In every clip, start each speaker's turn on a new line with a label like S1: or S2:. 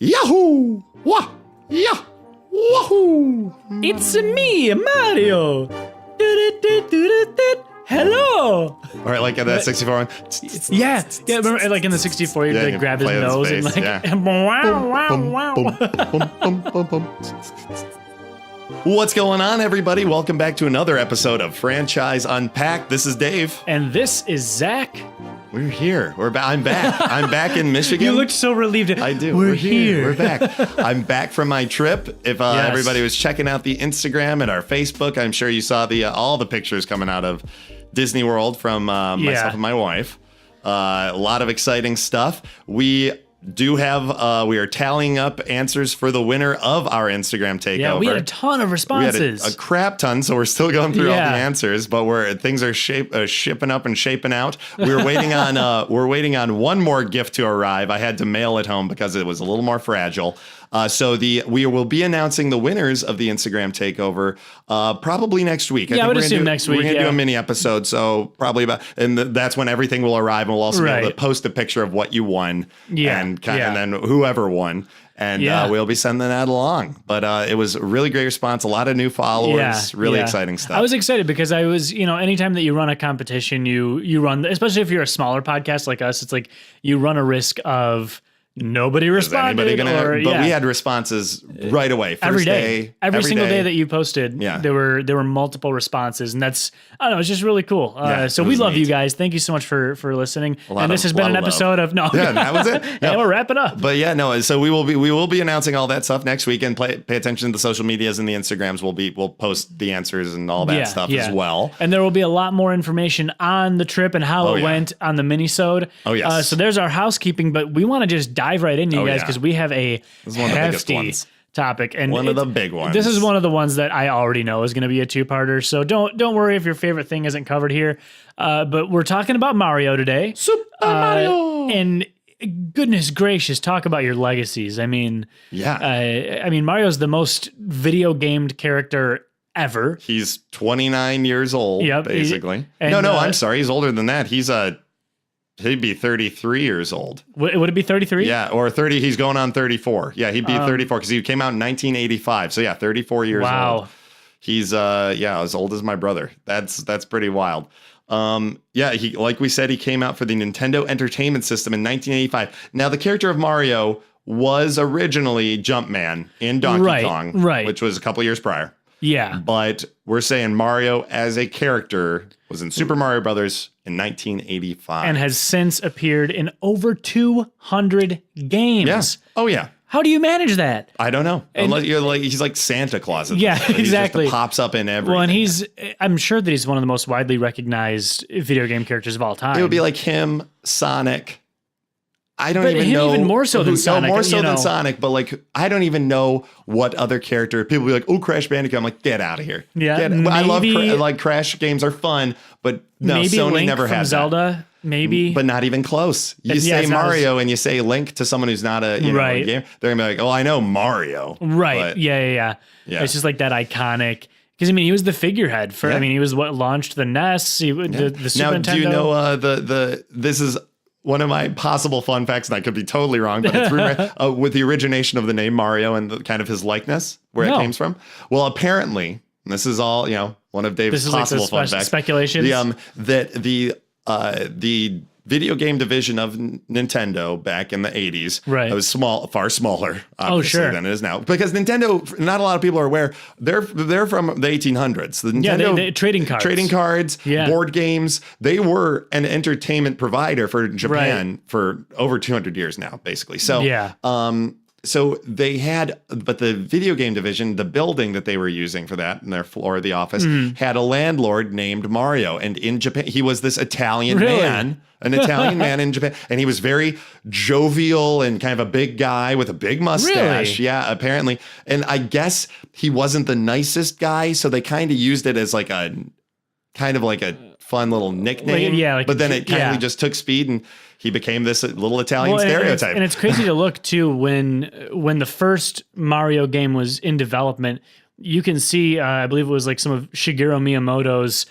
S1: Yahoo! Wah! Yeah! Wahoo!
S2: It's me, Mario. Hello.
S1: Or like in that 64 one.
S2: Yeah. Remember, like in the 64, you'd like grab his
S1: play with
S2: nose
S1: his
S2: and
S1: face,
S2: like,
S1: yeah.
S2: wow.
S1: What's going on, everybody? Welcome back to another episode of Franchise Unpacked. This is Dave.
S2: And this is Zach.
S1: We're here. I'm back. I'm back in Michigan.
S2: You looked so relieved.
S1: I do.
S2: We're here.
S1: We're back. I'm back from my trip. If everybody was checking out the Instagram and our Facebook, I'm sure you saw the all the pictures coming out of Disney World from myself and my wife. A lot of exciting stuff. We do have, we are tallying up answers for the winner of our Instagram takeover.
S2: Yeah, we had a ton of responses.
S1: We had a crap ton, so we're still going through all the answers, but things are shipping up and shaping out. We're waiting on one more gift to arrive. I had to mail it home because it was a little more fragile. So we will be announcing the winners of the Instagram takeover probably next week.
S2: I would assume next week.
S1: We're going to do a mini episode, so probably that's when everything will arrive, and we'll also be able to post a picture of what you won, and then whoever won, and we'll be sending that along. But it was a really great response, a lot of new followers, really exciting stuff.
S2: I was excited because I was, anytime that you run a competition, you run, especially if you're a smaller podcast like us, it's like you run a risk of nobody responded.
S1: We had responses right away.
S2: Every day. Every single day that you posted, there were multiple responses, and that's, I don't know, it's just really cool. So we love you guys. Thank you so much for listening. And this has been an episode of
S1: that was it.
S2: And we're wrapping up.
S1: But so we will be announcing all that stuff next week, and pay attention to the social medias and the Instagrams. We'll post the answers and all that stuff as well.
S2: And there will be a lot more information on the trip and how it went on the mini-sode.
S1: Oh yes.
S2: So there's our housekeeping, but we want to just dive right into you guys because we have a hefty topic, and
S1: one of the big ones.
S2: This is one of the ones that I already know is going to be a two-parter. So don't worry if your favorite thing isn't covered here. But we're talking about Mario today.
S1: Super Mario.
S2: And goodness gracious, talk about your legacies. I mean, Mario's the most video gamed character ever.
S1: He's 29 years old, basically. I'm sorry. He's older than that. He'd be 33 years old.
S2: Would it be 33?
S1: Yeah, or 30. He's going on 34. Yeah, he'd be 34 because he came out in 1985. So 34 years old. Wow. He's as old as my brother. That's pretty wild. He, like we said, he came out for the Nintendo Entertainment System in 1985. Now, the character of Mario was originally Jumpman in Donkey Kong, which was a couple years prior.
S2: Yeah.
S1: But we're saying Mario as a character was in Super Mario Brothers in 1985.
S2: And has since appeared in over 200 games.
S1: Yeah. Oh, yeah.
S2: How do you manage that?
S1: I don't know. Unless he's like Santa Claus.
S2: Exactly.
S1: He pops up in everything.
S2: Well, and I'm sure that he's one of the most widely recognized video game characters of all time.
S1: It would be like him, Sonic. I don't even know.
S2: Even more so than Sonic.
S1: More so than Sonic, but like, I don't even know what other character. People be like, oh, Crash Bandicoot. I'm like, get out of here.
S2: Yeah.
S1: I love Crash games are fun, but no,
S2: maybe
S1: Sony
S2: Link
S1: never had
S2: Zelda,
S1: that.
S2: Maybe.
S1: But not even close. You say Mario and you say Link to someone who's not a gamer, they're going to be like, oh, I know Mario.
S2: Right.
S1: But,
S2: yeah. It's just like that iconic. Because, he was the figurehead for, he was what launched the NES, the Super Nintendo.
S1: Now, do you know this is one of my possible fun facts, and I could be totally wrong, but it's with the origination of the name Mario and the kind of his likeness, where it came from. Well, apparently, and this is all, one of Dave's possible fun facts.
S2: Speculations.
S1: That the video game division of Nintendo back in the 80s was far smaller, obviously, than it is now. Because Nintendo, not a lot of people are aware, they're from the 1800s. The Nintendo
S2: they trading cards,
S1: board games, they were an entertainment provider for Japan for over 200 years now, basically. So, so they had, but the video game division, the building that they were using for that in their floor of the office had a landlord named Mario. And in Japan, he was this Italian man, an Italian man in Japan. And he was very jovial and kind of a big guy with a big mustache.
S2: Really?
S1: Yeah, apparently. And I guess he wasn't the nicest guy. So they kind of used it as like a fun little nickname. But then it kind of just took speed and he became this little Italian stereotype.
S2: And it's crazy to look too when the first Mario game was in development. You can see, I believe it was like some of Shigeru Miyamoto's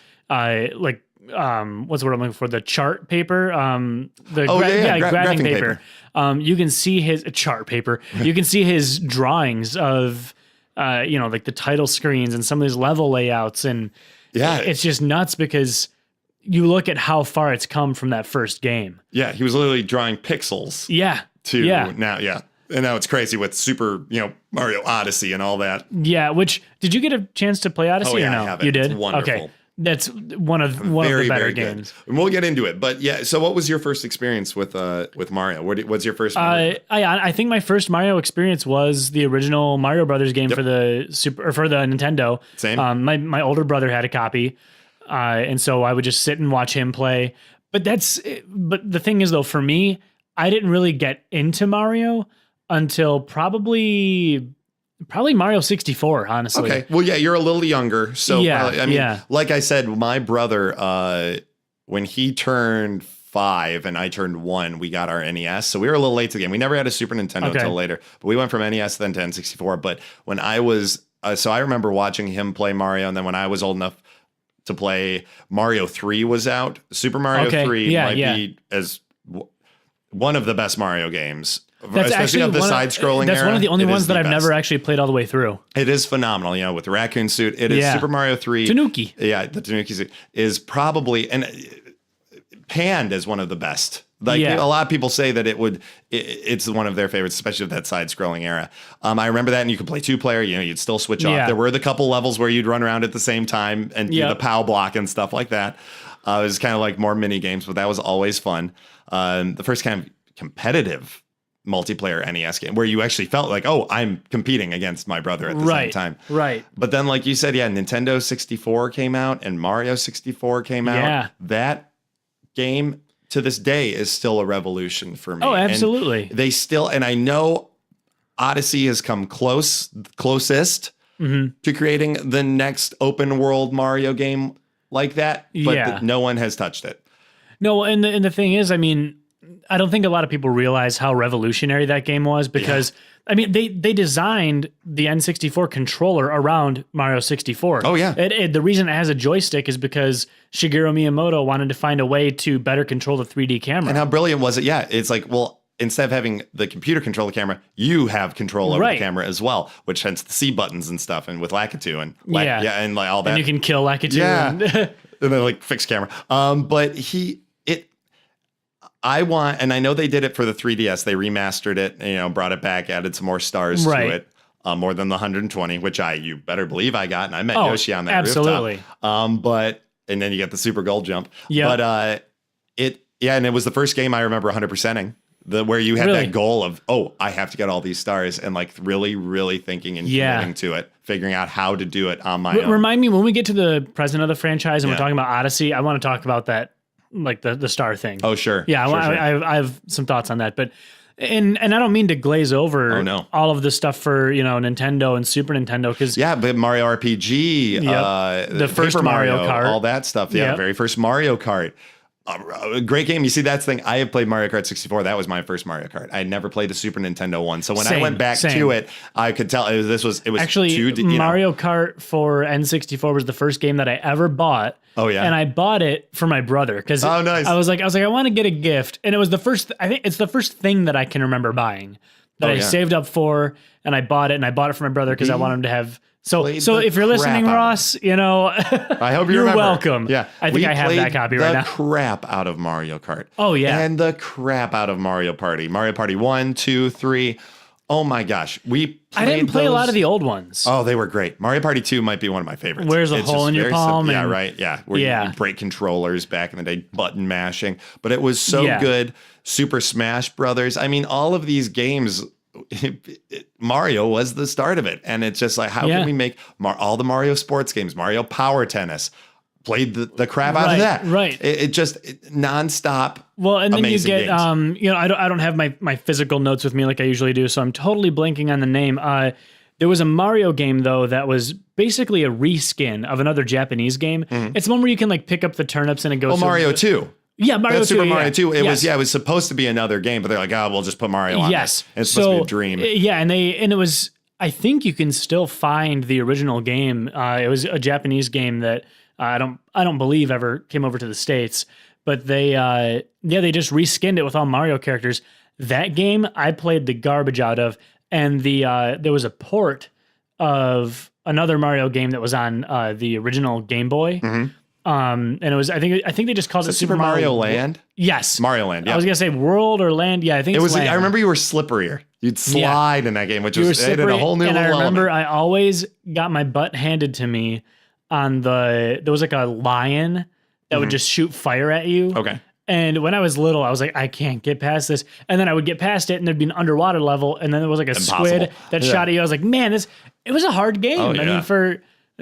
S2: what's the word I'm looking for? The chart paper,
S1: graphing
S2: paper. You can see his chart paper. You can see his drawings of, like the title screens and some of these level layouts, and it's just nuts because you look at how far it's come from that first game.
S1: Yeah, he was literally drawing pixels.
S2: Yeah.
S1: Now, and now it's crazy with Super, Mario Odyssey and all that.
S2: Yeah, which did you get a chance to play Odyssey or no?
S1: I have it.
S2: You did?
S1: It's wonderful.
S2: Okay. That's one of the better games.
S1: And we'll get into it. But yeah, so what was your first experience with Mario? What's your first Mario?
S2: I think my first Mario experience was the original Mario Brothers game for the Nintendo.
S1: Same.
S2: My older brother had a copy. And so I would just sit and watch him play. But the thing is though, for me, I didn't really get into Mario until probably Mario 64, honestly.
S1: Okay. Well, yeah, you're a little younger. So, like I said, my brother, when he turned 5 and I turned 1, we got our NES. So we were a little late to the game. We never had a Super Nintendo until later. But we went from NES then to N64. But when I was, so I remember watching him play Mario. And then when I was old enough to play, Mario 3 was out. Super Mario 3 might be as one of the best Mario games.
S2: That's
S1: especially of the side-scrolling
S2: That's
S1: era,
S2: one of the only ones that I've never actually played all the way through.
S1: It is phenomenal, with the raccoon suit. It is Super Mario 3.
S2: Tanuki.
S1: Yeah, the Tanuki suit is probably, and panned as one of the best. A lot of people say that it's one of their favorites, especially with that side-scrolling era. I remember that, and you could play 2-player. You'd still switch off. There were the couple levels where you'd run around at the same time and do the POW block and stuff like that. It was kind of like more mini games, but that was always fun. The first kind of competitive multiplayer NES game where you actually felt like, oh, I'm competing against my brother at the same time.
S2: Right.
S1: But then, like you said, Nintendo 64 came out and Mario 64 came out.
S2: Yeah.
S1: That game to this day is still a revolution for me.
S2: Oh, absolutely.
S1: And they still, and I know Odyssey has come closest to creating the next open world Mario game like that, but no one has touched it.
S2: No, and the thing is, I don't think a lot of people realize how revolutionary that game was because, they designed the N64 controller around Mario 64.
S1: Oh, yeah.
S2: The reason it has a joystick is because Shigeru Miyamoto wanted to find a way to better control the 3D camera.
S1: And how brilliant was it? Yeah, it's like, well, instead of having the computer control the camera, you have control over the camera as well, which hence the C buttons and stuff, and with Lakitu and and like all that.
S2: And you can kill Lakitu.
S1: Yeah, and then like fix camera. But and I know they did it for the 3DS. They remastered it, brought it back, added some more stars to it, more than the 120, which you better believe I got, and I met Yoshi on that rooftop. And then you get the Super Gold Jump. Yeah. But and it was the first game I remember 100%ing. Where you had that goal of, I have to get all these stars, and like really, really thinking and committing to it, figuring out how to do it on my own. Remind
S2: me when we get to the president of the franchise and we're talking about Odyssey, I want to talk about that, like the star thing.
S1: Oh, sure.
S2: Yeah,
S1: sure.
S2: I have some thoughts on that, but and I don't mean to glaze over all of the stuff for Nintendo and Super Nintendo because
S1: but Mario RPG,
S2: the first Mario Kart,
S1: all that stuff. Yeah, the very first Mario Kart. A great game. You see, that's the thing. I have played Mario Kart 64. That was my first Mario Kart. I had never played the Super Nintendo one. So when I went back to it, I could tell it was
S2: actually Mario Kart for N64 was the first game that I ever bought.
S1: Oh yeah,
S2: and I bought it for my brother because
S1: nice.
S2: I was like I want to get a gift, and it was the first. I think it's the first thing that I can remember buying that I saved up for, and I bought it, and I bought it for my brother because I wanted him to have. So if you're listening, Ross,
S1: I hope
S2: you're
S1: remember.
S2: Welcome.
S1: Yeah,
S2: I think I have that copy right now.
S1: The crap out of Mario Kart.
S2: Oh yeah,
S1: and the crap out of Mario Party. Mario Party 1, 2, 3. Oh my gosh, I
S2: didn't play a lot of the old ones.
S1: Oh, they were great. Mario Party 2 might be one of my favorites.
S2: Where's a hole in your palm?
S1: Yeah, right. Yeah, where you break controllers back in the day, button mashing. But it was so good. Super Smash Brothers. All of these games. Mario was the start of it, and it's just like, how can we make all the Mario sports games, Mario Power Tennis, played the crap out of that,
S2: right?
S1: It just nonstop.
S2: Well, and then you get
S1: games.
S2: I don't have my physical notes with me like I usually do, so I'm totally blanking on the name. There was a Mario game though that was basically a reskin of another Japanese game. It's one where you can like pick up the turnips and it goes.
S1: Mario 2.
S2: Yeah, Mario 2.
S1: Super Mario 2. It was supposed to be another game, but they're like, we'll just put Mario on.
S2: Yes.
S1: It's supposed to be a dream.
S2: Yeah, and it was, I think you can still find the original game. It was a Japanese game that I don't believe ever came over to the States, but they just reskinned it with all Mario characters. That game I played the garbage out of, and there was a port of another Mario game that was on the original Game Boy.
S1: Mm-hmm.
S2: And it was I think they just called it
S1: Super Mario Land.
S2: Yes,
S1: Mario Land. Yeah.
S2: I was gonna say World or Land. Yeah, I think it was.
S1: Land. I remember you were slipperier. You'd slide in that game, which was added a whole new.
S2: And I remember
S1: element.
S2: I always got my butt handed to me on there was like a lion that would just shoot fire at you.
S1: Okay.
S2: And when I was little, I was like, I can't get past this. And then I would get past it, and there'd be an underwater level, and then there was like a squid that shot at you. I was like, man, it was a hard game.
S1: Oh, yeah.
S2: I mean,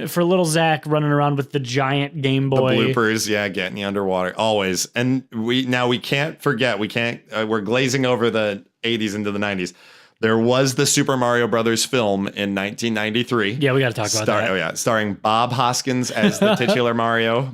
S2: for little Zach running around with the giant Game Boy.
S1: The bloopers, getting you underwater, always. And we can't forget, we're glazing over the 80s into the 90s. There was the Super Mario Brothers film in 1993.
S2: Yeah, we got to talk about that.
S1: Oh yeah, starring Bob Hoskins as the titular Mario,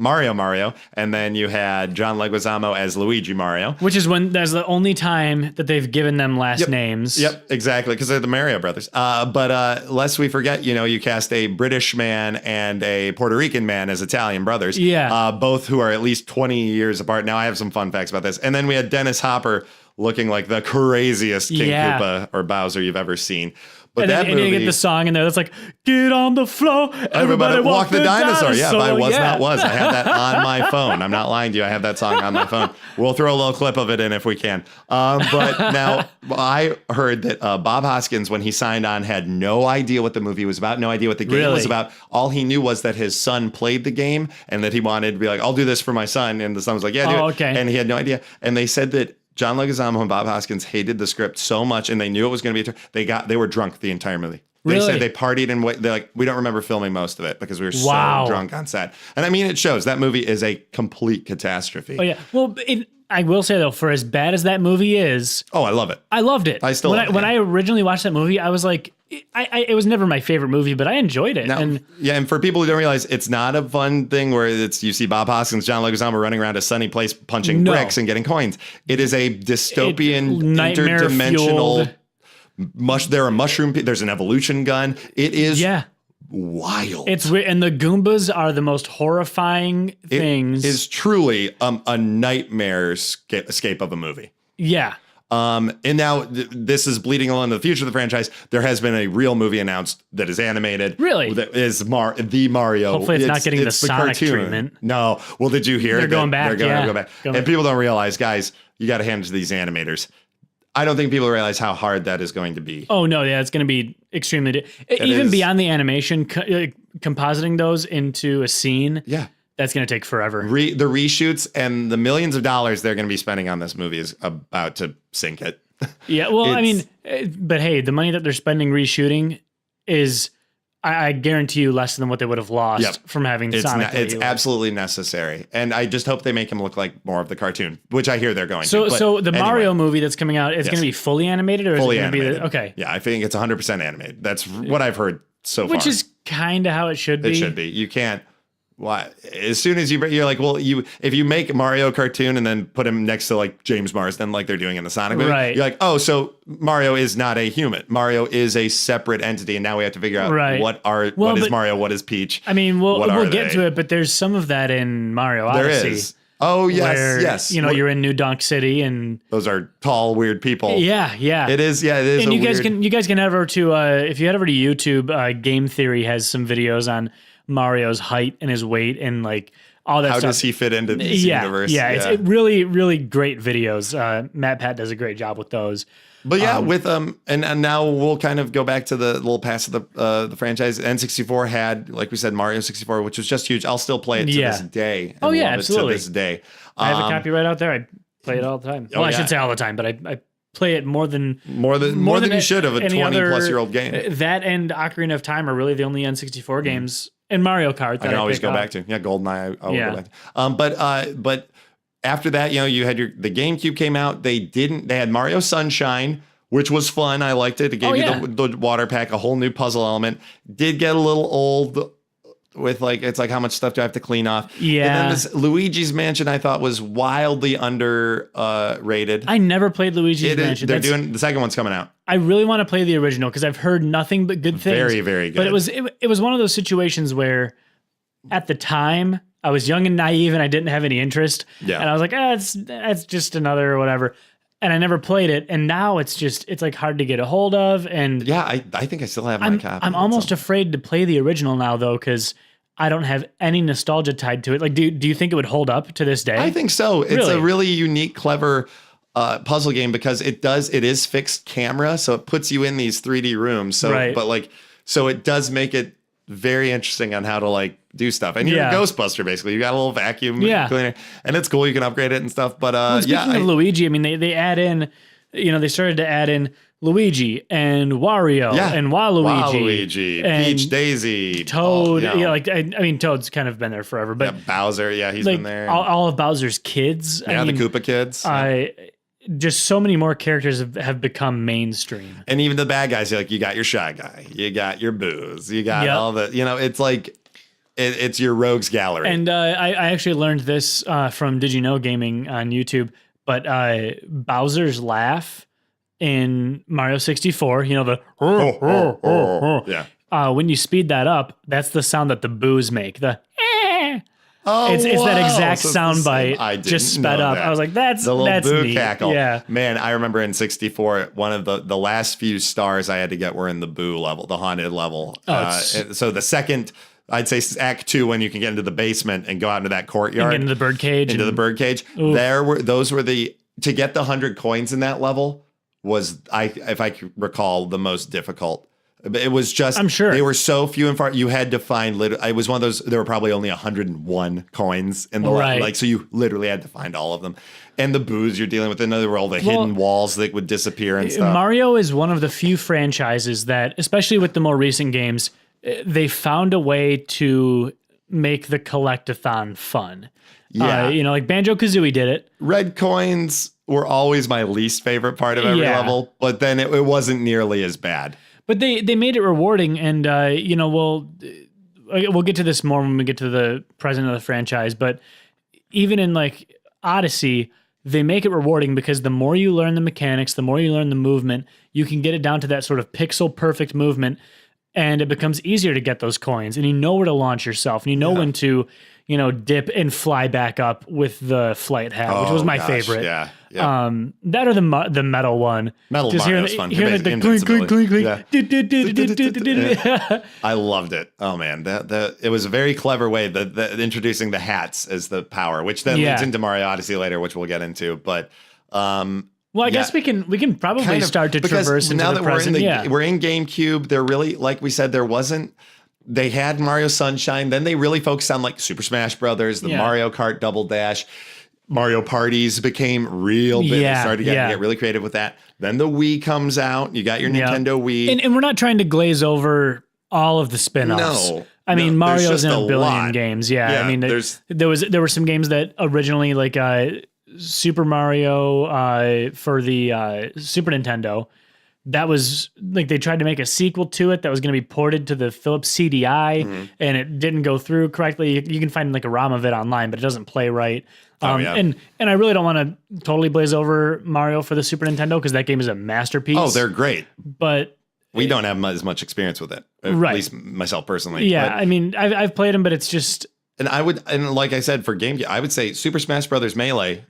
S1: and then you had John Leguizamo as Luigi Mario.
S2: Which is that's the only time that they've given them last names.
S1: Yep, exactly, because they're the Mario Brothers. But lest we forget, you cast a British man and a Puerto Rican man as Italian brothers.
S2: Yeah.
S1: Both who are at least 20 years apart. Now I have some fun facts about this. And then we had Dennis Hopper looking like the craziest King Koopa or Bowser you've ever seen. But
S2: and you get the song in there that's like, get on the floor, everybody walk the dinosaur.
S1: Yeah, by Was Not Was. I have that on my phone. I'm not lying to you. I have that song on my phone. We'll throw a little clip of it in if we can. But now I heard that Bob Hoskins, when he signed on, had no idea what the movie was about, no idea what the game was about. All he knew was that his son played the game and that he wanted to be like, I'll do this for my son. And the son was like, yeah, do it.
S2: Okay.
S1: And he had no idea. And they said that John Leguizamo and Bob Hoskins hated the script so much, and they knew it was going to be they were drunk the entire movie. They said they partied and they're like, we don't remember filming most of it because we were so drunk on set. And I mean, it shows. That movie is a complete catastrophe.
S2: Oh yeah. Well, I will say though, for as bad as that movie is,
S1: I love it.
S2: I loved it.
S1: I still love it.
S2: When I originally watched that movie, I was like, it was never my favorite movie, but I enjoyed it.
S1: Now, and for people who don't realize, it's not a fun thing where you see Bob Hoskins, John Leguizamo running around a sunny place punching bricks and getting coins. It is a dystopian, interdimensional. There are mushroom. There's an evolution gun. It is wild.
S2: It's weird, and the Goombas are the most horrifying things.
S1: It is truly a nightmare escape of a movie.
S2: Yeah.
S1: And now this is bleeding along to the future of the franchise. There has been a real movie announced that is animated.
S2: Really?
S1: That is the Mario.
S2: Hopefully it's not getting the Sonic treatment.
S1: No. Well, did you hear?
S2: They're going back.
S1: They're going to go back. And people don't realize, guys, you got to hand it to these animators. I don't think people realize how hard that is going to be.
S2: Oh, no. Yeah, it's going to be extremely... Even beyond the animation, compositing those into a scene...
S1: Yeah.
S2: That's going to take forever.
S1: The reshoots and the millions of dollars they're going to be spending on this movie is about to sink it.
S2: Yeah, well, I mean, but hey, the money that they're spending reshooting is, I guarantee you, less than what they would have lost from having Sonic.
S1: It's absolutely necessary. And I just hope they make him look like more of the cartoon, which I hear they're going
S2: to.
S1: But
S2: so the Mario movie that's coming out, is going to be fully animated, or
S1: fully
S2: is it going to be...
S1: Okay. Yeah, I think it's 100% animated. That's what I've heard so far.
S2: Which is kind of how it should be.
S1: It should be. You can't... Why? As soon as you're like, well, if you make Mario cartoon and then put him next to like James Marsden, like they're doing in the Sonic movie, you're like, oh, so Mario is not a human. Mario is a separate entity, and now we have to figure out what is Mario, what is Peach.
S2: I mean, we'll get to it, but there's some of that in Mario Odyssey.
S1: There is. Oh yes,
S2: yes. You're in New Donk City, and
S1: those are tall, weird people.
S2: Yeah.
S1: It is. Yeah, it is.
S2: And you guys can head over to if you head over to YouTube, Game Theory has some videos on Mario's height and his weight and like all that stuff.
S1: How does he fit into this universe?
S2: Yeah, it's really, really great videos. Matt Pat does a great job with those.
S1: But yeah, with and now we'll kind of go back to the little past of the franchise. N64 had, like we said, Mario 64, which was just huge. I'll still play it to this day.
S2: Oh yeah, absolutely.
S1: To this day,
S2: I have a copy right out there. I play it all the time. Well, I should say all the time, but I play it more than
S1: you should of a 20-plus-year-old game.
S2: That and Ocarina of Time are really the only N64 games. And Mario Kart that
S1: I can always go back to. Yeah, GoldenEye. I will go back to. But after that, you had the GameCube came out. They had Mario Sunshine, which was fun. I liked it. It gave you the water pack, a whole new puzzle element. Did get a little old with it's like how much stuff do I have to clean off? Yeah. And then this Luigi's Mansion I thought was wildly underrated.
S2: I never played Luigi's Mansion.
S1: They're doing the second one's coming out.
S2: I really want to play the original because I've heard nothing but good things.
S1: Very, very good.
S2: But it was one of those situations where at the time I was young and naive and I didn't have any interest.
S1: Yeah.
S2: And I was like, it's just another whatever. And I never played it. And now it's like hard to get a hold of. And
S1: yeah, I think I still have my copy.
S2: I'm almost afraid to play the original now though, because I don't have any nostalgia tied to it. Like, do you think it would hold up to this day?
S1: I think so. It's a really unique, clever puzzle game because it is fixed camera, so it puts you in these 3D rooms. So, so it does make it very interesting on how to like do stuff. And you're a Ghostbuster basically. You got a little vacuum cleaner, and it's cool. You can upgrade it and stuff. But
S2: speaking of Luigi, I mean, they add in, they started to add in Luigi and Wario and Waluigi
S1: and Peach, Daisy,
S2: Toad. I mean, Toad's kind of been there forever, but
S1: Bowser, he's been there.
S2: All of Bowser's kids.
S1: Yeah, the Koopa kids.
S2: Just so many more characters have become mainstream.
S1: And even the bad guys, you got your Shy Guy, you got your Booze, you got all the, it's like, it's your rogues gallery.
S2: And I actually learned this from Did You Know Gaming on YouTube, but Bowser's laugh in Mario 64, when you speed that up, that's the sound that the Boos make. It's that exact sound bite just sped up. I was like, that's
S1: the little boo
S2: neat.
S1: Cackle.
S2: Yeah,
S1: man, I remember in 64, one of the last few stars I had to get were in the Boo level, the haunted level. So the second, I'd say Act 2, when you can get into the basement and go out into that courtyard,
S2: into the birdcage,
S1: those were to get the 100 coins in that level was, if I recall, the most difficult. It was just,
S2: I'm sure
S1: they were so few and far. You had to find, it was one of those, there were probably only 101 coins in the level. So you literally had to find all of them. And the Boos you're dealing with, another all the hidden walls that would disappear and stuff.
S2: Mario is one of the few franchises that, especially with the more recent games, they found a way to make the collectathon fun.
S1: Yeah.
S2: Like Banjo-Kazooie did it.
S1: Red coins were always my least favorite part of every level, but then it wasn't nearly as bad.
S2: But they made it rewarding, and we'll get to this more when we get to the present of the franchise. But even in like Odyssey, they make it rewarding because the more you learn the mechanics, the more you learn the movement, you can get it down to that sort of pixel perfect movement, and it becomes easier to get those coins. And you know where to launch yourself, and you know when to dip and fly back up with the flight hat, which was my favorite.
S1: Yeah.
S2: That or the metal one.
S1: Metal Mario's fun.
S2: Hearing the clink, clink, clink, clink.
S1: Yeah. I loved it. Oh man, it was a very clever way that introducing the hats as the power, which then leads into Mario Odyssey later, which we'll get into. But
S2: well, I guess we can probably start to traverse into
S1: now
S2: the
S1: that
S2: present.
S1: We're in GameCube. They're really, like we said, there wasn't. They had Mario Sunshine. Then they really focused on like Super Smash Brothers, the Mario Kart Double Dash. Mario parties became real big. They started to get really creative with that. Then the Wii comes out. You got your Nintendo Wii.
S2: And we're not trying to glaze over all of the spin-offs.
S1: No.
S2: I mean, Mario's in a billion games. Yeah. I mean, there were some games that originally, like Super Mario for the Super Nintendo, that was like they tried to make a sequel to it that was going to be ported to the Philips CDI, and it didn't go through correctly. You can find like a ROM of it online, but it doesn't play right. And I really don't want to totally blaze over Mario for the Super Nintendo because that game is a masterpiece.
S1: Oh, they're great.
S2: But
S1: we don't have as much experience with it, at least myself personally.
S2: Yeah,
S1: but,
S2: I mean, I've played them, but it's just.
S1: And like I said, for GameCube, I would say Super Smash Brothers Melee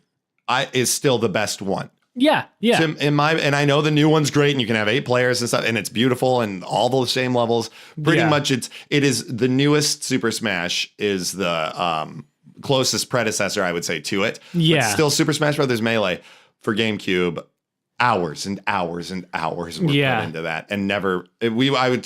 S1: is still the best one.
S2: Yeah.
S1: So and I know the new one's great, and you can have 8 players and stuff, and it's beautiful and all the same levels. Pretty much, it is the newest Super Smash is the closest predecessor, I would say, to it.
S2: Yeah,
S1: but still Super Smash Brothers Melee for GameCube. Hours and hours and hours were put into that, and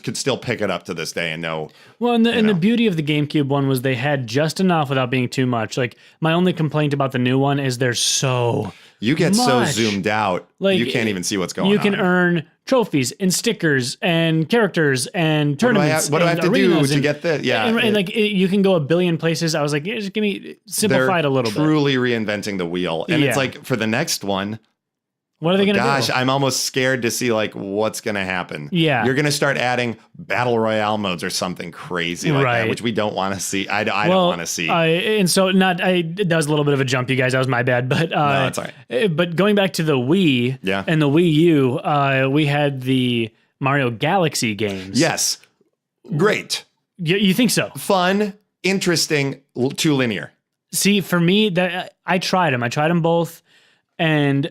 S1: could still pick it up to this day and know.
S2: Well, and the beauty of the GameCube one was they had just enough without being too much. Like my only complaint about the new one is there's so
S1: you get
S2: much.
S1: So zoomed out, like you can't even see what's going on.
S2: You can earn trophies and stickers and characters and tournaments.
S1: What do I have to do to get that? Yeah,
S2: and like you can go a billion places. I was like, just give me simplified a little bit.
S1: Truly reinventing the wheel, and it's like for the next one.
S2: What are they going to do?
S1: Gosh, I'm almost scared to see like what's going to happen.
S2: Yeah.
S1: You're going to start adding battle royale modes or something crazy like that, which we don't want to see. I don't want to see.
S2: And so that was a little bit of a jump, you guys. That was my bad. But
S1: no, it's all right.
S2: But going back to the Wii and the Wii U, we had the Mario Galaxy games.
S1: Yes. Great.
S2: You think so?
S1: Fun. interesting, too linear.
S2: See, for me, that I tried them. I tried them both, and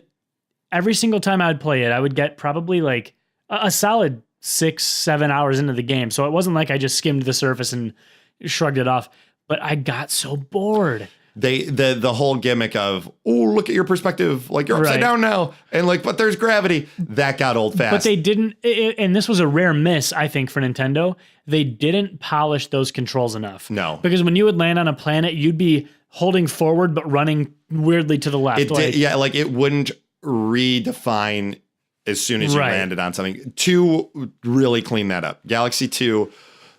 S2: every single time I would play it, I would get probably like a solid 6-7 hours into the game. So it wasn't like I just skimmed the surface and shrugged it off. But I got so bored.
S1: The whole gimmick of, oh, look at your perspective, like you're upside down now, and like, but there's gravity, that got old fast.
S2: But they didn't, and this was a rare miss, I think, for Nintendo. They didn't polish those controls enough.
S1: No.
S2: Because when you would land on a planet, you'd be holding forward but running weirdly to the left.
S1: Like it wouldn't redefine as soon as you landed on something. 2 really cleaned that up. Galaxy 2,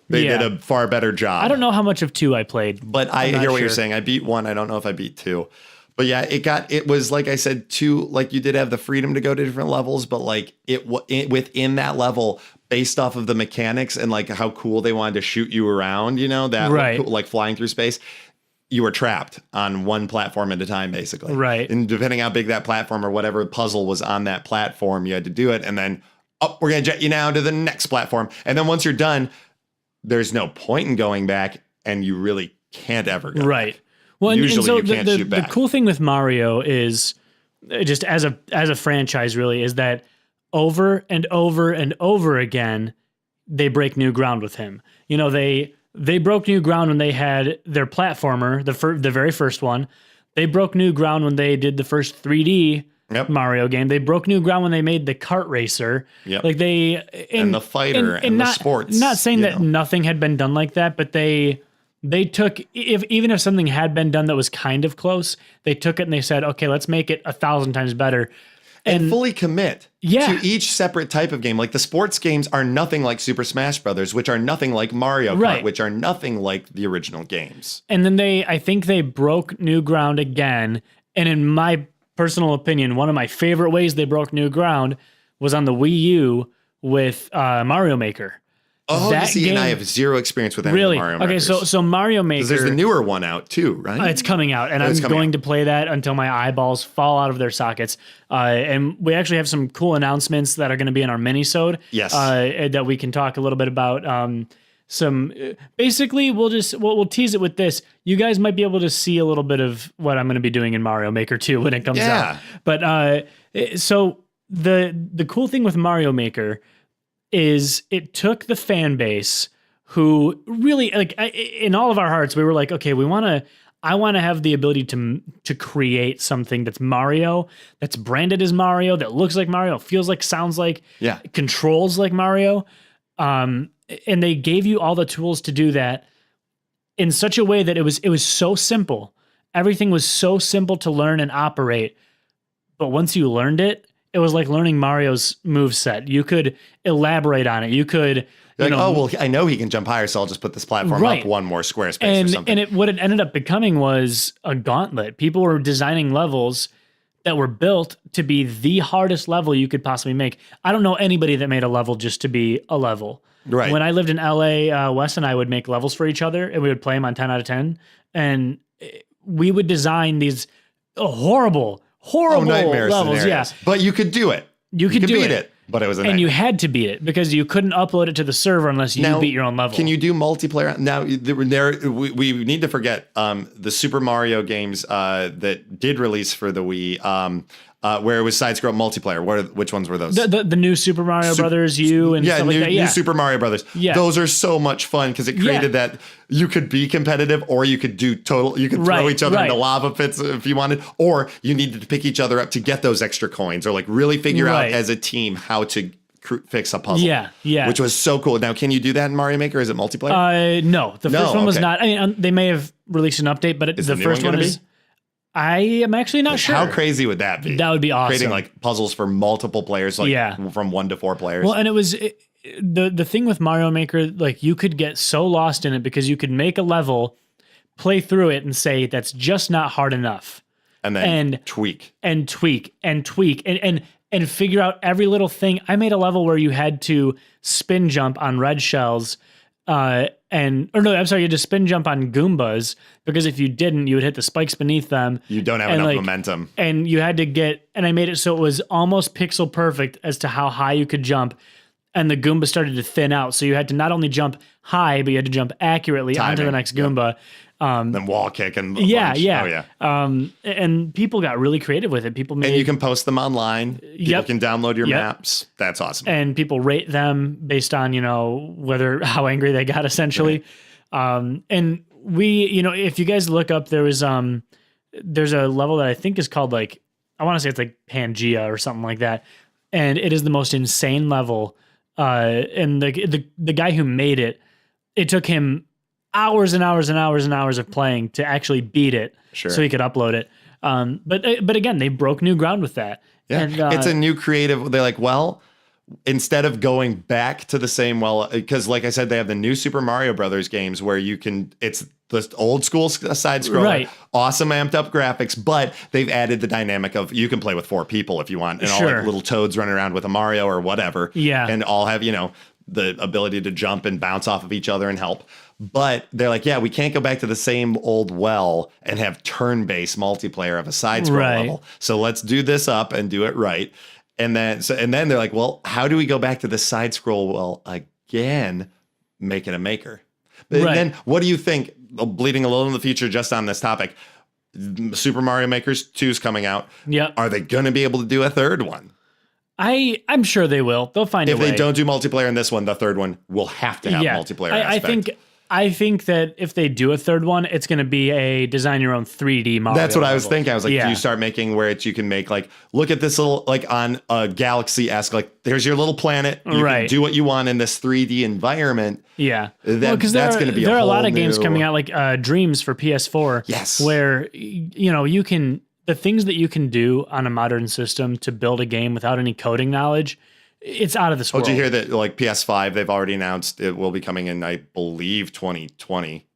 S1: they did a far better job.
S2: I don't know how much of 2 I played.
S1: But I hear what you're saying. I beat 1. I don't know if I beat 2. But yeah, it was like I said, 2, like you did have the freedom to go to different levels, but like within that level, based off of the mechanics and like how cool they wanted to shoot you around, you know, that like flying through space, you were trapped on one platform at a time, basically.
S2: Right.
S1: And depending how big that platform or whatever puzzle was on that platform, you had to do it. And then, we're going to jet you now to the next platform. And then once you're done, there's no point in going back, and you really can't ever go back.
S2: Well,
S1: usually
S2: so
S1: you can't shoot back.
S2: The cool thing with Mario is just as a franchise, really, is that over and over and over again, they break new ground with him. You know, they broke new ground when they had their platformer, the very first one. They broke new ground when they did the first 3D Mario game. They broke new ground when they made the kart racer. Like
S1: and the fighter and the sports.
S2: Not saying that nothing had been done like that, but they took, even if something had been done that was kind of close, they took it and they said, okay, let's make it 1,000 times better.
S1: And fully commit to each separate type of game. Like the sports games are nothing like Super Smash Brothers, which are nothing like Mario Kart, which are nothing like the original games.
S2: And then I think they broke new ground again. And in my personal opinion, one of my favorite ways they broke new ground was on the Wii U with Mario Maker.
S1: Oh, and I have zero experience with any of the Mario Makers.
S2: Okay, so Mario Maker.
S1: There's the newer one out too, right?
S2: It's coming out, and I'm going to play that until my eyeballs fall out of their sockets. And we actually have some cool announcements that are going to be in our mini-sode.
S1: Yes.
S2: That we can talk a little bit about. Basically, we'll tease it with this. You guys might be able to see a little bit of what I'm going to be doing in Mario Maker 2 when it comes out. But so the cool thing with Mario Maker is it took the fan base who really, like, in all of our hearts, we were like, okay, I want to have the ability to create something that's Mario, that's branded as Mario, that looks like Mario, feels like, sounds like, controls like Mario. And they gave you all the tools to do that in such a way that it was so simple. Everything was so simple to learn and operate. But once you learned it, it was like learning Mario's moveset. You could elaborate on it. You could,
S1: I know he can jump higher, so I'll just put this platform up one more square space or something.
S2: And what it ended up becoming was a gauntlet. People were designing levels that were built to be the hardest level you could possibly make. I don't know anybody that made a level just to be a level.
S1: Right.
S2: When I lived in LA, Wes and I would make levels for each other, and we would play them on 10 out of 10. And we would design these horrible
S1: nightmare
S2: levels.
S1: Scenarios.
S2: Yeah.
S1: But you could do it.
S2: You could
S1: beat it. But it was a nightmare.
S2: And you had to beat it because you couldn't upload it to the server unless you beat your own level.
S1: Can you do multiplayer? Now, we need to forget the Super Mario games that did release for the Wii, where it was side-scroll multiplayer. Which ones were those?
S2: The new Super Mario Brothers U and stuff like that.
S1: New Super Mario Brothers.
S2: Yeah.
S1: Those are so much fun because it created that you could be competitive, or you could do total. You could throw each other into lava pits if you wanted, or you needed to pick each other up to get those extra coins, or like really figure out as a team how to fix a puzzle.
S2: Yeah.
S1: Which was so cool. Now, can you do that in Mario Maker? Is it multiplayer?
S2: No. The first one was not. I mean, they may have released an update, but the first one is. I am actually not sure.
S1: How crazy would that be?
S2: That would be awesome.
S1: Creating like puzzles for multiple players, like from 1 to 4 players.
S2: Well, and it was the thing with Mario Maker, like you could get so lost in it because you could make a level, play through it, and say that's just not hard enough,
S1: and then tweak
S2: and figure out every little thing. I made a level where you had to spin jump on red shells. You had to spin jump on Goombas, because if you didn't, you would hit the spikes beneath them.
S1: You don't have enough momentum.
S2: And you had to and I made it so it was almost pixel perfect as to how high you could jump. and the Goomba started to thin out. So you had to not only jump high, but you had to jump accurately onto the next Goomba.
S1: Then wall kick and
S2: yeah.
S1: Oh yeah.
S2: And people got really creative with it. People made,
S1: and you can post them online. People can download your maps. That's awesome.
S2: And people rate them based on, how angry they got essentially. Right. And we, if you guys look up, there's a level that I think is called I want to say it's like Pangea or something like that. And it is the most insane level. And the guy who made it, it took him hours and hours and hours and hours of playing to actually beat it, so he could upload it. But again, they broke new ground with that.
S1: Yeah,
S2: and,
S1: it's a new creative. They're like, well, instead of going back to the same, because like I said, they have the new Super Mario Brothers games where it's the old school side scroller, right. Awesome amped up graphics, but they've added the dynamic of you can play with 4 people if you want, and all like little toads running around with a Mario or whatever, and all have the ability to jump and bounce off of each other and help. But they're like, yeah, we can't go back to the same old well and have turn-based multiplayer of a side scroll level. So let's do this up and do it right. And then they're like, well, how do we go back to the side scroll well again? Make it a maker. But then what do you think, bleeding a little in the future just on this topic, Super Mario Maker 2 is coming out.
S2: Yeah.
S1: Are they going to be able to do a third one?
S2: I'm sure they will. They'll find a way.
S1: If they don't do multiplayer in this one, the third one will have to have multiplayer aspect.
S2: I think that if they do a third one, it's going to be a design your own 3D Mario.
S1: That's what I was thinking. I was like, do you start making where you can make look at this little, on a Galaxy-esque, there's your little planet. You can do what you want in this 3D environment.
S2: Yeah.
S1: Because that's going to be
S2: there are a lot of games coming out Dreams for PS4.
S1: Yes.
S2: Where, you can, the things that you can do on a modern system to build a game without any coding knowledge, it's out of this world.
S1: Did you hear that PS5, they've already announced it will be coming in, I believe, 2020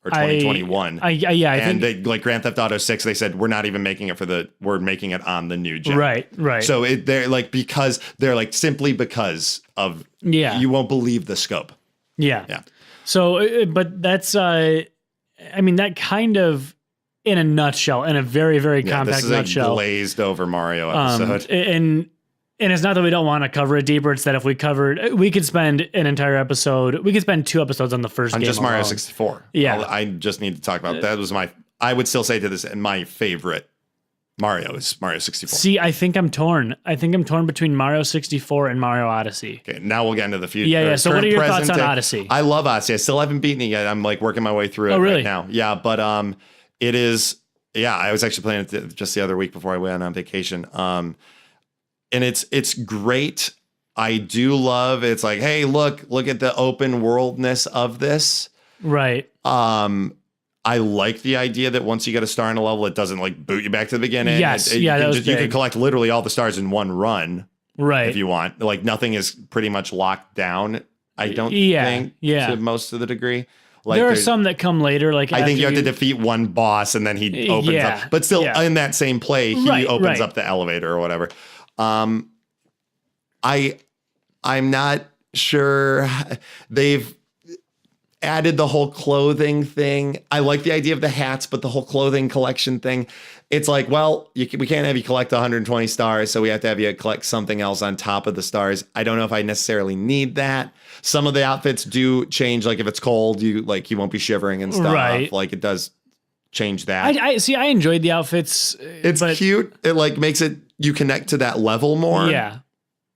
S1: or 2021.
S2: I
S1: and
S2: think
S1: they, Grand Theft Auto 6, they said, we're not even making it we're making it on the new gen.
S2: Right.
S1: So they're simply because of, you won't believe the scope.
S2: Yeah. So, but that's, that kind of, in a nutshell, in a very, very compact nutshell.
S1: This is a glazed over Mario episode.
S2: And it's not that we don't want to cover it deeper. It's that if we could spend an entire episode. We could spend 2 episodes on the first game
S1: just Mario
S2: alone.
S1: 64.
S2: Yeah.
S1: I just need to talk about that. Was I would still say to this, my favorite Mario is Mario 64.
S2: See, I think I'm torn. Between Mario 64 and Mario Odyssey.
S1: Okay, now we'll get into the future.
S2: Yeah. So what are your thoughts on Odyssey?
S1: I love Odyssey. I still haven't beaten it yet. I'm working my way through it right now. Yeah, but it is. Yeah, I was actually playing it just the other week before I went on vacation. And it's great. I do love it's hey, look at the open worldness of this.
S2: Right.
S1: I like the idea that once you get a star in a level, it doesn't boot you back to the beginning.
S2: Yes.
S1: You can collect literally all the stars in one run.
S2: Right.
S1: If you want. Nothing is pretty much locked down. I don't think to most of the degree.
S2: There are some that come later. I
S1: think you have to defeat one boss and then he opens up. But still in that same play, he opens up the elevator or whatever. I'm not sure they've added the whole clothing thing. I like the idea of the hats, but the whole clothing collection thing, it's we can't have you collect 120 stars, so we have to have you collect something else on top of the stars. I don't know if I necessarily need that. Some of the outfits do change, if it's cold, you won't be shivering and stuff. Right. It does change that.
S2: I see. I enjoyed the outfits.
S1: It's cute. It makes it you connect to that level more.
S2: Yeah.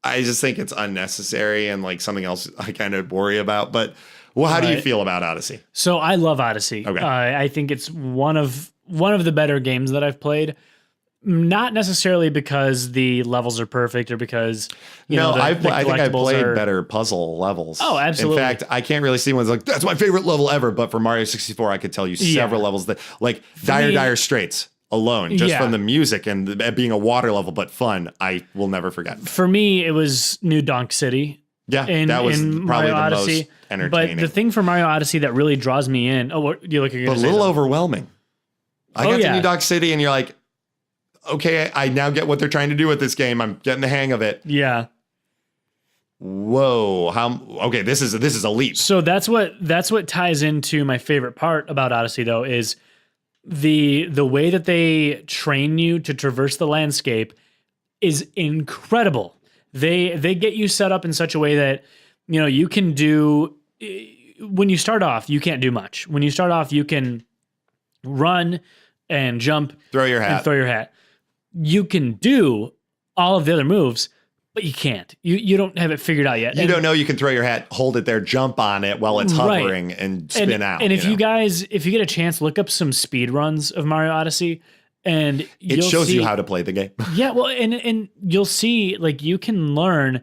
S1: I just think it's unnecessary and something else I kind of worry about. But how do you feel about Odyssey?
S2: So I love Odyssey.
S1: Okay.
S2: I think it's one of the better games that I've played. Not necessarily because the levels are perfect or because
S1: I think I've played better puzzle levels.
S2: Oh, absolutely.
S1: In fact, I can't really see one's that's my favorite level ever. But for Mario 64, I could tell you several levels that Dire Straits alone, just from the music and being a water level, but fun, I will never forget.
S2: For me, it was New Donk City.
S1: Yeah, that was probably the most entertaining.
S2: But the thing for Mario Odyssey that really draws me in, you look at
S1: a little overwhelming. I got to New Donk City, and you're like, okay, I now get what they're trying to do with this game. I'm getting the hang of it.
S2: Yeah.
S1: Whoa! Okay, this is a leap.
S2: So that's what ties into my favorite part about Odyssey, though, is the way that they train you to traverse the landscape is incredible. they get you set up in such a way that, you know, you can do, when you start off, you can't do much. When you start off, you can run and jump,
S1: throw your hat.
S2: You can do all of the other moves, but you can't. You don't have it figured out yet.
S1: You don't know you can throw your hat, hold it there, jump on it while it's hovering and spin out.
S2: And if you get a chance, look up some speed runs of Mario Odyssey, and
S1: it shows you how to play the game.
S2: Yeah, well, and you'll see, like, you can learn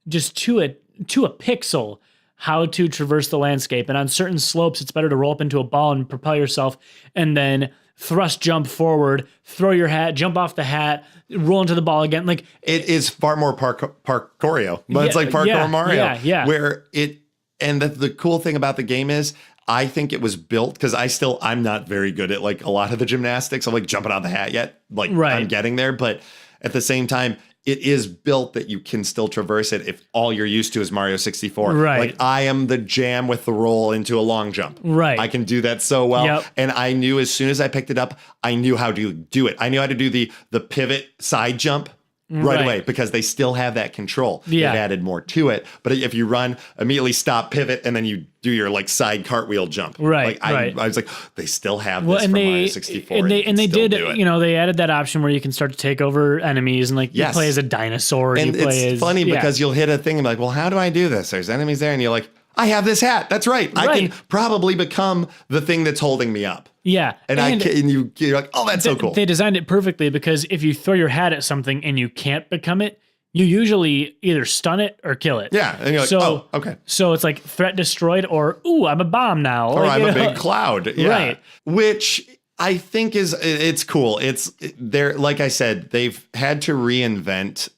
S2: just to a pixel how to traverse the landscape. And on certain slopes, it's better to roll up into a ball and propel yourself, and then thrust jump forward, throw your hat, jump off the hat, roll into the ball again. Like,
S1: it is far more parkourio, but it's like parkour Mario.
S2: Yeah.
S1: Where the cool thing about the game is, I think it was built because I'm not very good at like a lot of the gymnastics. I'm like jumping out the hat yet. Like I'm getting there, but at the same time, it is built that you can still traverse it if all you're used to is Mario 64.
S2: Right.
S1: Like I am the jam with the roll into a long jump.
S2: Right.
S1: I can do that so well.
S2: Yep.
S1: And I knew as soon as I picked it up, I knew how to do it. I knew how to do the pivot side jump right away because they still have that control.
S2: Yeah.
S1: They've added more to it. But if you run, immediately stop, pivot, and then you do your like side cartwheel jump.
S2: Right.
S1: I was like, they still have this from Mario 64.
S2: And they did, you know, they added that option where you can start to take over enemies and like you play as a dinosaur.
S1: And it's funny because you'll hit a thing and be like, well, how do I do this? There's enemies there. And you're like, I have this hat. That's right. I can probably become the thing that's holding me up.
S2: Yeah.
S1: And you're like, oh, that's so cool.
S2: They designed it perfectly because if you throw your hat at something and you can't become it, you usually either stun it or kill it.
S1: Yeah. And you're like, oh, okay.
S2: So it's like threat destroyed or, ooh, I'm a bomb now.
S1: Or I'm a big cloud. Yeah.
S2: Right.
S1: Which I think it's cool. They're, like I said, they've had to reinvent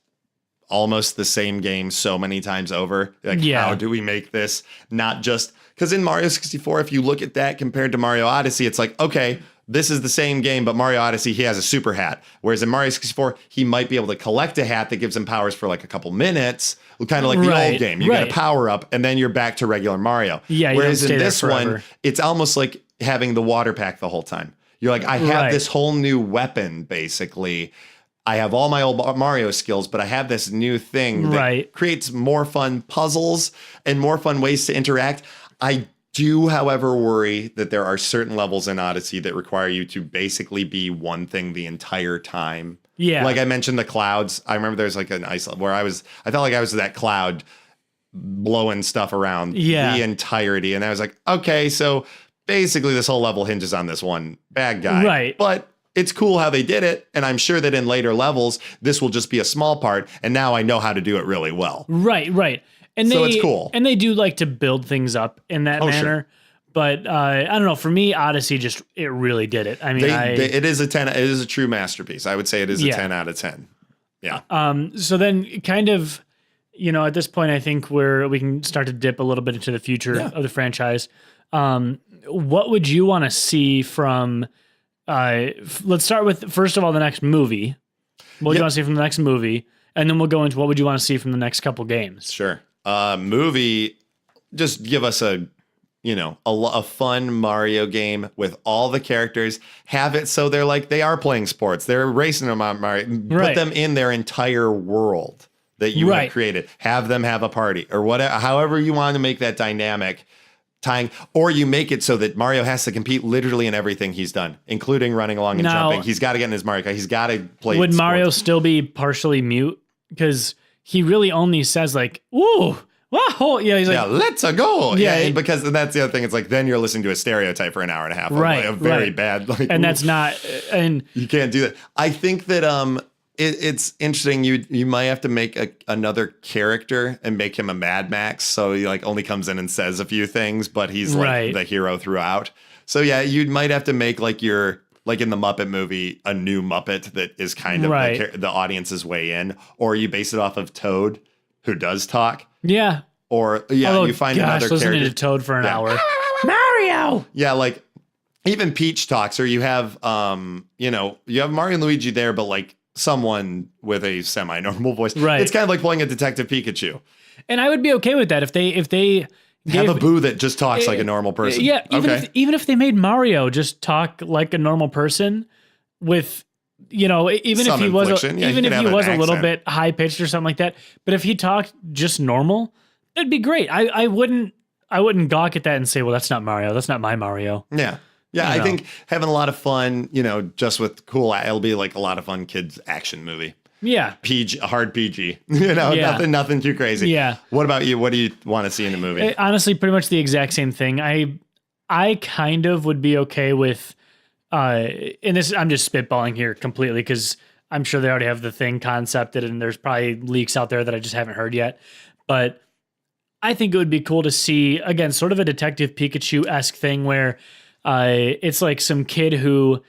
S1: almost the same game so many times over. Like, how do we make this not just because in Mario 64, if you look at that compared to Mario Odyssey, it's like, okay, this is the same game, but Mario Odyssey, he has a super hat. Whereas in Mario 64, he might be able to collect a hat that gives him powers for like a couple minutes, kind of like the old game. You get a power up and then you're back to regular Mario.
S2: Yeah.
S1: Whereas in this one, it's almost like having the water pack the whole time. You're like, I have this whole new weapon, basically. I have all my old Mario skills, but I have this new thing that creates more fun puzzles and more fun ways to interact. I do, however, worry that there are certain levels in Odyssey that require you to basically be one thing the entire time. Yeah. Like I mentioned the clouds. I remember there's like an ice where I felt like I was that cloud blowing stuff around the entirety. And I was like, okay, so basically this whole level hinges on this one bad guy. Right. But it's cool how they did it. And I'm sure that in later levels, this will just be a small part. And now I know how to do it really well. Right. And so it's cool. And they do like to build things up in that manner. Sure. But I don't know. For me, Odyssey it really did it. I mean, it is a 10. It is a true masterpiece. I would say it is a 10 out of 10. Yeah. So then kind of, you know, at this point, I think we can start to dip a little bit into the future of the franchise. What would you want to see from, let's start with, first of all, the next movie. What would you want to see from the next movie? And then we'll go into what would you want to see from the next couple games. Sure. Movie, just give us a fun Mario game with all the characters. Have it so they are playing sports. They're racing them on Mario. Put them in their entire world that you have created. Have them have a party or whatever. However you want to make that dynamic. Or you make it so that Mario has to compete literally in everything he's done, including running along and jumping. He's got to get in his Mario Kart. He's got to play. Would Mario still be partially mute? Because he really only says like, "Ooh, wow!" Yeah, he's like, "Let's go." Yeah, because that's the other thing. It's like then you're listening to a stereotype for an hour and a half. Right, like a very bad. Like, and that's not. And you can't do that. I think that it's interesting. You might have to make another character and make him a Mad Max, so he like only comes in and says a few things, but he's like the hero throughout. So yeah, you might have to make like in the Muppet movie a new Muppet that is kind of the audience's way in, or you base it off of Toad, who does talk. Yeah. Or you find another character. Listening to Toad for an hour. Mario. Yeah, like even Peach talks, or you have you have Mario and Luigi there, but like someone with a semi-normal voice. Right. It's kind of like playing a Detective Pikachu. And I would be okay with that if they have a Boo that just talks like a normal person. Yeah, even if they made Mario just talk like a normal person with
S2: even
S1: Some
S2: if he was,
S1: inflection. Yeah,
S2: even
S1: he
S2: if
S1: could
S2: he
S1: have
S2: was
S1: an
S2: a little
S1: accent.
S2: bit high pitched or something like that, but if he talked just normal, that'd be great. I wouldn't gawk at that and say, well, that's not Mario. That's not my Mario.
S1: Yeah. Yeah, I think having a lot of fun, just with cool, it'll be like a lot of fun kids action movie.
S2: Yeah.
S1: PG, hard PG,
S2: Yeah.
S1: nothing too crazy.
S2: Yeah.
S1: What about you? What do you want to see in the movie?
S2: Honestly, pretty much the exact same thing. I kind of would be okay with, and this, I'm just spitballing here completely because I'm sure they already have the thing concepted and there's probably leaks out there that I just haven't heard yet. But I think it would be cool to see, again, sort of a Detective Pikachu-esque thing where it's like some kid who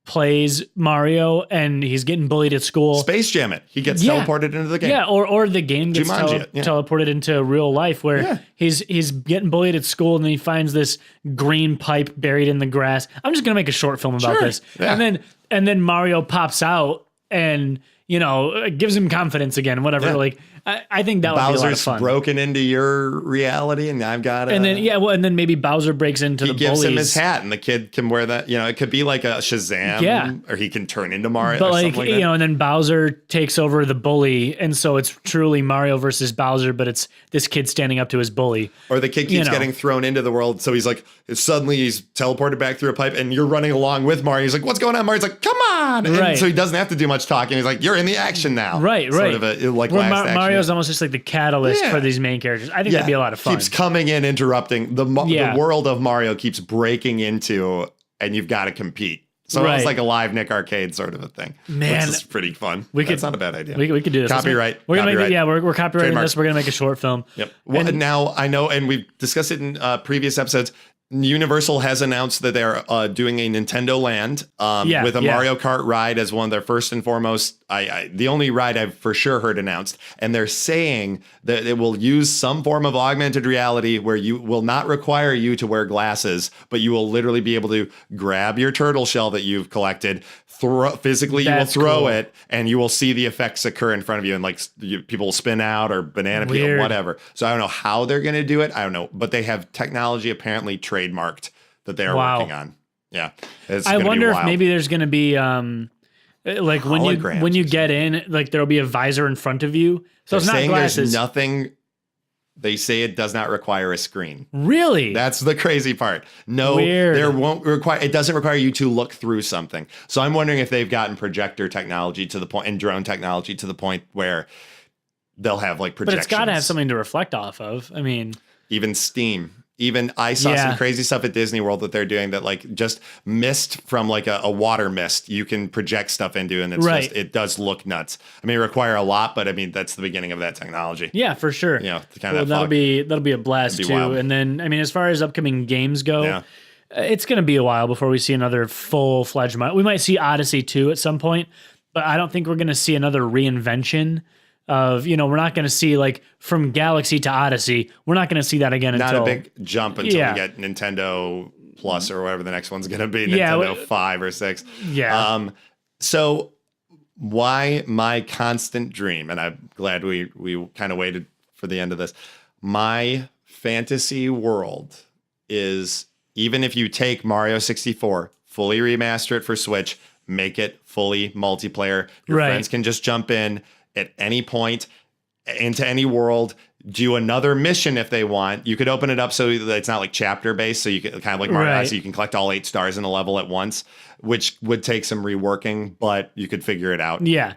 S2: plays Mario and he's getting bullied at school.
S1: Space Jam it. He gets teleported into the game.
S2: Yeah, or the game gets teleported into real life where he's getting bullied at school and then he finds this green pipe buried in the grass. I'm just gonna make a short film about this. Yeah. And then Mario pops out and gives him confidence again, whatever. Yeah. Like I think that would be a lot of fun.
S1: Bowser's broken into your reality, and I've got it.
S2: And then maybe Bowser breaks into the bullies. He gives him
S1: his hat, and the kid can wear that. It could be like a Shazam, or he can turn into Mario.
S2: But
S1: or something like that.
S2: And then Bowser takes over the bully, and so it's truly Mario versus Bowser, but it's this kid standing up to his bully.
S1: Or the kid keeps getting thrown into the world, so he's like, suddenly he's teleported back through a pipe, and you're running along with Mario. He's like, "What's going on?" Mario's like, "Come on!" And so he doesn't have to do much talking. He's like, "You're in the action now."
S2: Right.
S1: Sort of a last action.
S2: Mario's almost just like the catalyst for these main characters. I think that'd be a lot of fun.
S1: Keeps coming in, interrupting. The world of Mario keeps breaking into, and you've got to compete. So it's like a live Nick Arcade sort of a thing.
S2: Man,
S1: which is pretty fun. That's not a bad idea.
S2: We could do this.
S1: Copyright.
S2: We're gonna make it, we're copyrighting
S1: Trademark.
S2: this. We're gonna make a short film.
S1: Yep. Well, now I know, and we've discussed it in previous episodes. Universal has announced that they're doing a Nintendo Land with a Mario Kart ride as one of their first and foremost. The only ride I've for sure heard announced, and they're saying that it will use some form of augmented reality where you will not require you to wear glasses, but you will literally be able to grab your turtle shell that you've collected, you will throw it, and you will see the effects occur in front of you, and people will spin out or banana peel, whatever. So I don't know how they're going to do it. I don't know, but they have technology apparently trademarked that they are working on. Yeah,
S2: I wonder if maybe there's going to be like when you get in, like there'll be a visor in front of you. So it's not glasses.
S1: There's nothing. They say it does not require a screen.
S2: Really?
S1: That's the crazy part. No, there won't require. It doesn't require you to look through something. So I'm wondering if they've gotten projector technology to the point and drone technology to the point where they'll have like projections.
S2: But it's got to have something to reflect off of. I mean,
S1: even Steam. Even I saw some crazy stuff at Disney World that they're doing that like just mist from like a water mist you can project stuff into, and it's just, it does look nuts. I mean, it require a lot, but I mean that's the beginning of that technology.
S2: Yeah, for sure. That'll be a blast too. Wild. And then I mean, as far as upcoming games go, it's going to be a while before we see another full-fledged. We might see Odyssey 2 at some point, but I don't think we're going to see another reinvention of, we're not going to see like from Galaxy to Odyssey. We're not going to see that again until...
S1: Not a big jump until we get Nintendo Plus or whatever the next one's going to be. Nintendo 5 or 6.
S2: Yeah.
S1: So why my constant dream, and I'm glad we kind of waited for the end of this. My fantasy world is, even if you take Mario 64, fully remaster it for Switch, make it fully multiplayer. Your friends can just jump in at any point into any world, do another mission if they want. You could open it up so that it's not like chapter based, so you can kind of like Mario Odyssey, you can collect all 8 stars in a level at once, which would take some reworking, but you could figure it out.
S2: Yeah.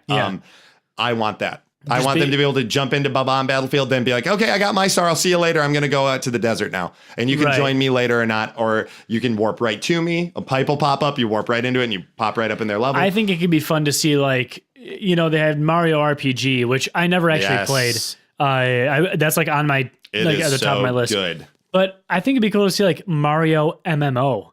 S1: I want that. I want them to be able to jump into Bob-omb Battlefield, then be like, okay, I got my star. I'll see you later. I'm going to go out to the desert now. And you can join me later or not, or you can warp right to me. A pipe will pop up. You warp right into it and you pop right up in their level.
S2: I think it could be fun to see, like, they had Mario RPG, which I never actually played. That's like on my, at the top of my list.
S1: Good.
S2: But I think it'd be cool to see like Mario MMO.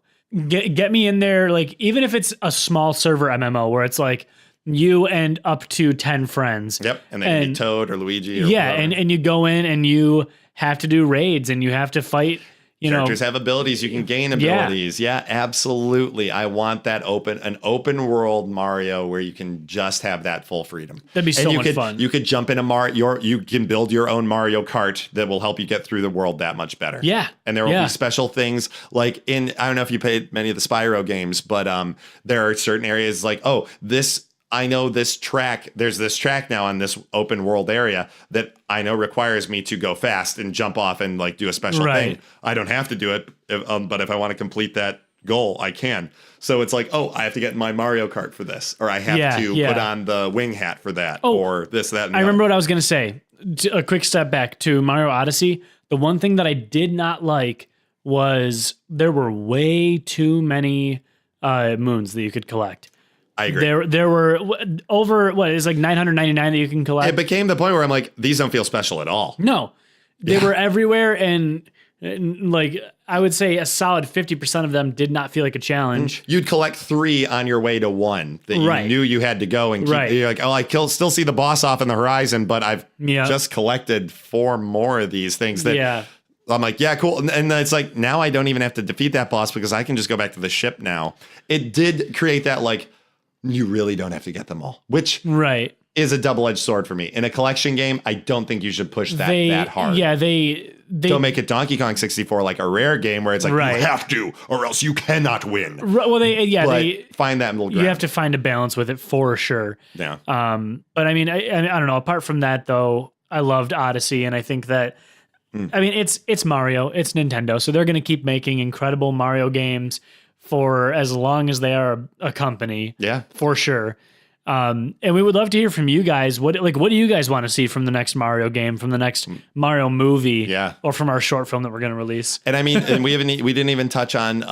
S2: Get me in there, like, even if it's a small server MMO where it's like, you and up to 10 friends.
S1: Yep. And then Toad or Luigi. Or
S2: and you go in and you have to do raids and you have to fight.
S1: Characters have abilities. You can gain abilities. Yeah, absolutely. I want that an open world Mario where you can just have that full freedom.
S2: That'd be so much fun.
S1: You could jump into you can build your own Mario Kart that will help you get through the world that much better.
S2: Yeah.
S1: And there will be special things like I don't know if you played many of the Spyro games, but there are certain areas like, this I know there's this track now on this open world area that I know requires me to go fast and jump off and like do a special thing. I don't have to do it, but if I want to complete that goal, I can. So it's like, oh, I have to get my Mario Kart for this, or I have to put on the wing hat for that, or this, that, and
S2: I remember what I was going to say. A quick step back to Mario Odyssey. The one thing that I did not like was there were way too many moons that you could collect.
S1: I agree.
S2: There were over, what is like 999 that you can collect.
S1: It became the point where I'm like, these don't feel special at all.
S2: No, they were everywhere, and like I would say a solid 50% of them did not feel like a challenge.
S1: You'd collect 3 on your way to 1 that you knew you had to go and keep. You're like, oh, I still see the boss off in the horizon, but I've just collected 4 more of these things that I'm like, yeah, cool. And it's like, now I don't even have to defeat that boss because I can just go back to the ship now. It did create that, like, you really don't have to get them all, which is a double-edged sword for me. In a collection game, I don't think you should push that hard.
S2: Yeah, they
S1: don't make it Donkey Kong 64 like a rare game where it's like, you have to, or else you cannot win.
S2: Well, they
S1: find that middle ground.
S2: You have to find a balance with it for sure.
S1: Yeah.
S2: But I mean, I don't know. Apart from that, though, I loved Odyssey, and I think that, I mean, it's Mario, it's Nintendo, so they're going to keep making incredible Mario games for as long as they are a company. Yeah, for sure. And we would love to hear from you guys. What do you guys want to see from the next Mario game, from the next Mario movie, or from our short film that we're going to release? And I mean, and we didn't even touch on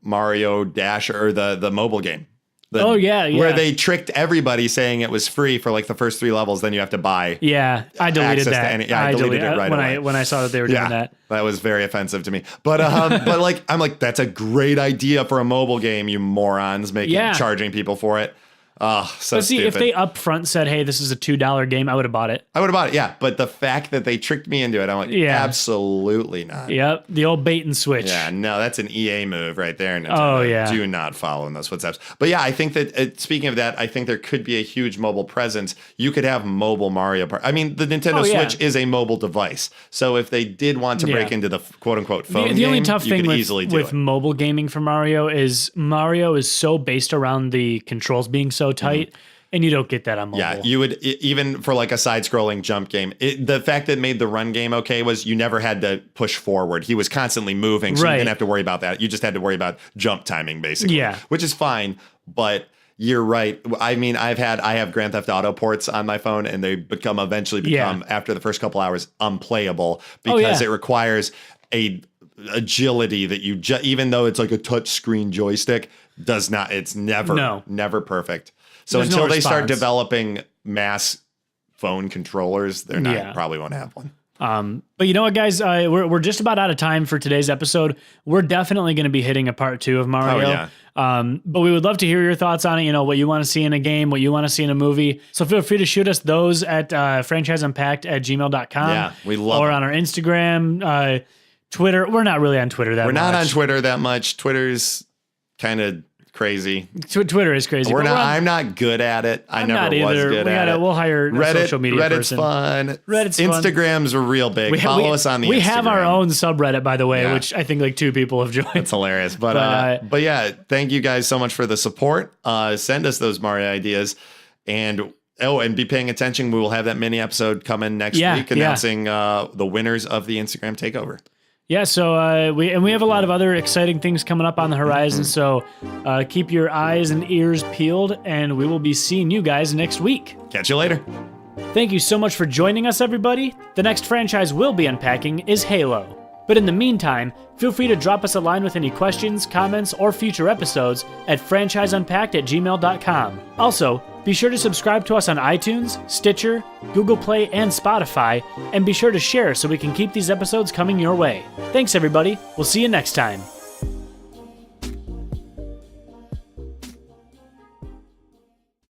S2: Mario Dash or the mobile game. Where they tricked everybody saying it was free for like the first 3 levels, then you have to buy. Yeah, I deleted that. I deleted it right away when I saw that they were doing that. That was very offensive to me. But but like I'm like, that's a great idea for a mobile game, you morons, charging people for it. Oh, so stupid. If they upfront said, hey, this is a $2 game, I would have bought it. Yeah. But the fact that they tricked me into it, I'm like, absolutely not. Yep. The old bait and switch. Yeah, no, that's an EA move right there. Nintendo. Do not follow in those footsteps. But yeah, I think that, speaking of that, I think there could be a huge mobile presence. You could have mobile Mario Party. I mean, the Nintendo Switch is a mobile device. So if they did want to break into the quote unquote phone game, the only tough thing with mobile gaming for Mario is so based around the controls being so tight, and you don't get that on mobile. Yeah, you would, even for like a side-scrolling jump game, the fact that made the run game okay was you never had to push forward. He was constantly moving, so you didn't have to worry about that. You just had to worry about jump timing, basically. Yeah. Which is fine, but you're right. I mean, I have Grand Theft Auto ports on my phone, and they eventually become after the first couple hours, unplayable because it requires a agility that you even though it's like a touch screen joystick, it's never perfect. So until they start developing mass phone controllers, probably won't have one. But you know what, guys? We're just about out of time for today's episode. We're definitely going to be hitting a part 2 of Mario. But we would love to hear your thoughts on it. You know, what you want to see in a game, what you want to see in a movie. So feel free to shoot us those at franchiseunpacked@gmail.com. Yeah, we love Or on our Instagram, Twitter. We're not really on Twitter that much. We're not on Twitter that much. Twitter's kind of crazy. Twitter is crazy. I'm not good at it. I never was good at it. We'll hire a social media person. Reddit's fun. Instagram's real big. Follow us on the Instagram. We have our own subreddit, by the way, which I think like 2 people have joined. It's hilarious. But yeah, thank you guys so much for the support. Send us those Mario ideas. And be paying attention. We will have that mini episode coming next week announcing the winners of the Instagram takeover. Yeah, so we have a lot of other exciting things coming up on the horizon, so keep your eyes and ears peeled, and we will be seeing you guys next week. Catch you later. Thank you so much for joining us, everybody. The next franchise we'll be unpacking is Halo. But in the meantime, feel free to drop us a line with any questions, comments, or future episodes at franchiseunpacked@gmail.com. Also, be sure to subscribe to us on iTunes, Stitcher, Google Play, and Spotify, and be sure to share so we can keep these episodes coming your way. Thanks, everybody. We'll see you next time.